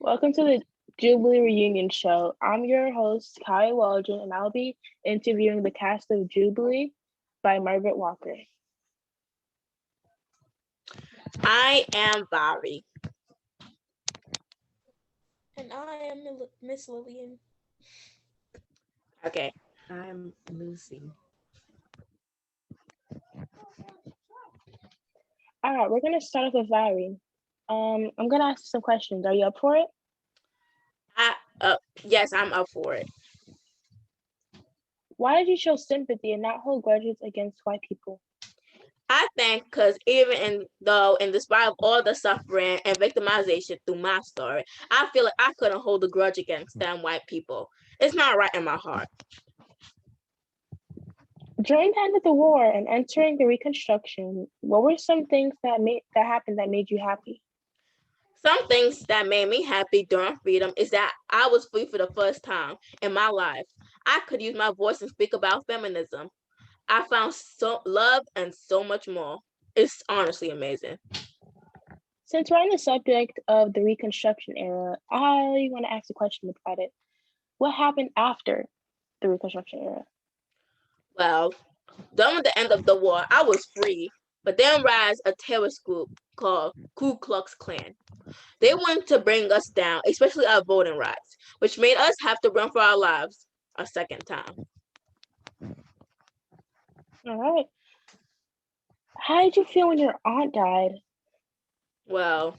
Welcome to the Jubilee Reunion Show. I'm your host, Kai Waldron, and I'll be interviewing the cast of Jubilee by Margaret Walker. I am Bobby. And I am Miss Lillian. Okay, I'm Lucy. All right, we're going to start off with Valerie. I'm going to ask you some questions. Are you up for it? Yes, I'm up for it. Why did you show sympathy and not hold grudges against white people? I think because even in despite of all the suffering and victimization through my story, I feel like I couldn't hold a grudge against them white people. It's not right in my heart. During the end of the war and entering the Reconstruction, what were some things that happened that made you happy? Some things that made me happy during freedom is that I was free for the first time in my life. I could use my voice and speak about feminism. I found so love and so much more. It's honestly amazing. Since we're on the subject of the Reconstruction era, I want to ask a question about it. What happened after the Reconstruction era? Well, during the end of the war, I was free, but then rise a terrorist group called Ku Klux Klan. They wanted to bring us down, especially our voting rights, which made us have to run for our lives a second time. All right. How did you feel when your aunt died? Well,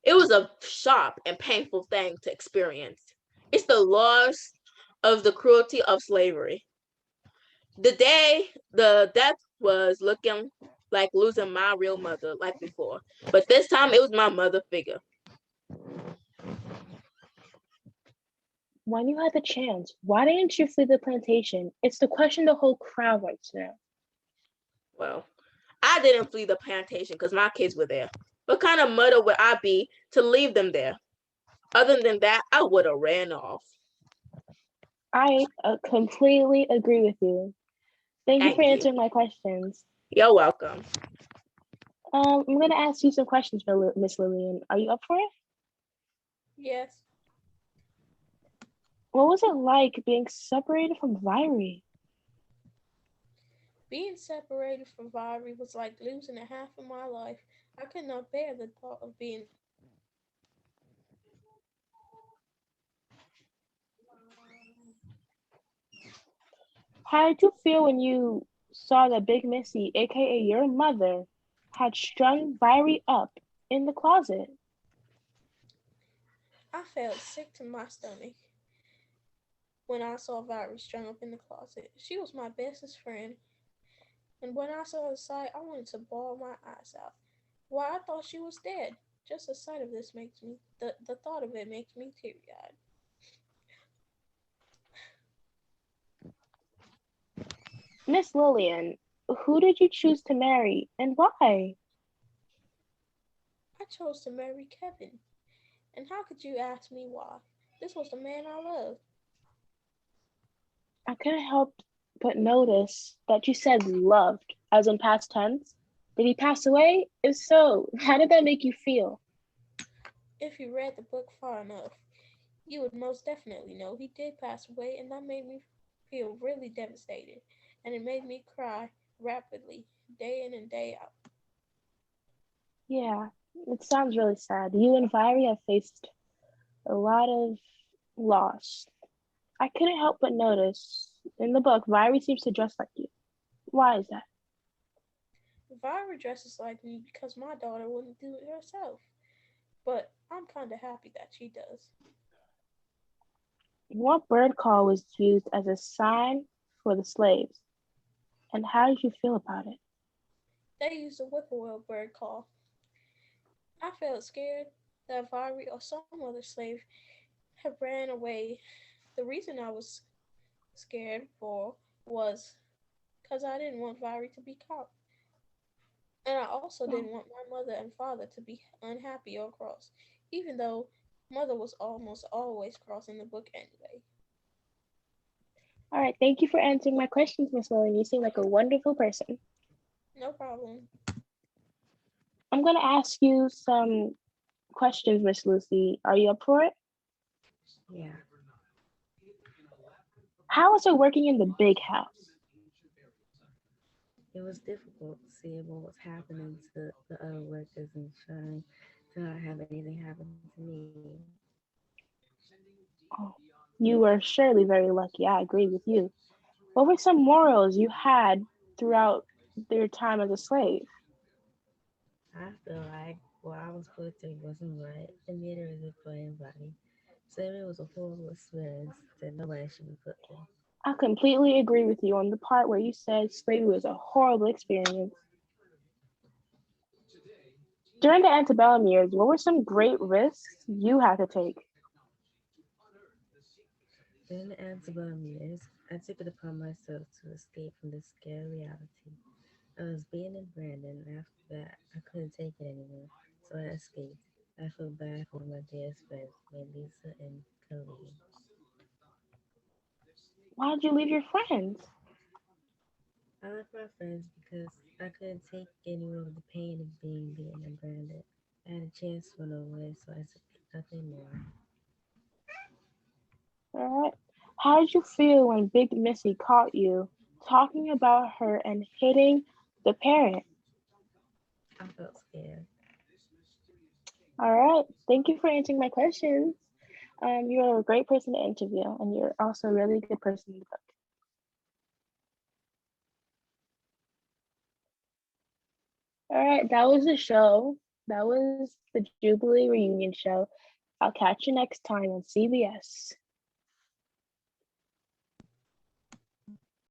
it was a sharp and painful thing to experience. It's the loss of the cruelty of slavery. The death was looking like losing my real mother like before, but this time it was my mother figure. When you had the chance, why didn't you flee the plantation? It's the question the whole crowd wants to know. Well, I didn't flee the plantation because my kids were there. What kind of mother would I be to leave them there? Other than that, I would have ran off. I completely agree with you. Thank you for answering my questions. You're welcome. I'm going to ask you some questions for Miss Lillian. Are you up for it? Yes. What was it like being separated from Virey? Being separated from Virey was like losing a half of my life. I could not bear the thought of being. How did you feel when you saw that Big Missy, aka your mother, had strung Virey up in the closet? I felt sick to my stomach when I saw Virey strung up in the closet. She was my bestest friend. And when I saw the sight, I wanted to bawl my eyes out. Why, I thought she was dead. Just the sight of this makes me, the thought of it makes me teary-eyed. Miss Lillian, who did you choose to marry and why? I chose to marry Kevin. And how could you ask me why? This was the man I loved. I couldn't help but notice that you said loved, as in past tense. Did he pass away? If so, how did that make you feel? If you read the book far enough, you would most definitely know he did pass away, and that made me feel really devastated. And it made me cry rapidly, day in and day out. Yeah, it sounds really sad. You and Virey have faced a lot of loss. I couldn't help but notice in the book, Virey seems to dress like you. Why is that? Vira dresses like me because my daughter wouldn't do it herself. But I'm kind of happy that she does. What bird call was used as a sign for the slaves? And how did you feel about it? They used a whippoorwill bird call. I felt scared that Viri or some other slave had ran away. The reason I was scared for was because I didn't want Viri to be caught. And I also didn't want my mother and father to be unhappy or cross, even though mother was almost always cross in the book anyway. All right, thank you for answering my questions, Miss Lillian. You seem like a wonderful person. No problem. I'm going to ask you some questions, Miss Lucy. Are you up for it? Yeah, How is it working in the big house? it was difficult seeing what was happening to the other workers and trying to not have anything happen to me. Oh, you were surely very lucky. I agree with you. What were some morals you had throughout your time as a slave? I feel like what I was put through wasn't right. The meter isn't for anybody. Slavery was a horrible experience that nobody should be put through. I completely agree with you on the part where you said slavery was a horrible experience. During the antebellum years, what were some great risks you had to take? During the antebellum years, I took it upon myself to escape from this scary reality. I was being in Brandon, and after that, I couldn't take it anymore, so I escaped. I feel bad for my dearest friends, Melissa and Khalid. Why did you leave your friends? I left my friends because I couldn't take any more of the pain of being beaten and branded. I had a chance to run away, so I said nothing more. All right. How did you feel when Big Missy caught you talking about her and hitting the parent? I felt scared. All right. Thank you for answering my questions. You're a great person to interview, and you're also a really good person in the book. All right. That was the show. That was the Jubilee Reunion show. I'll catch you next time on CBS.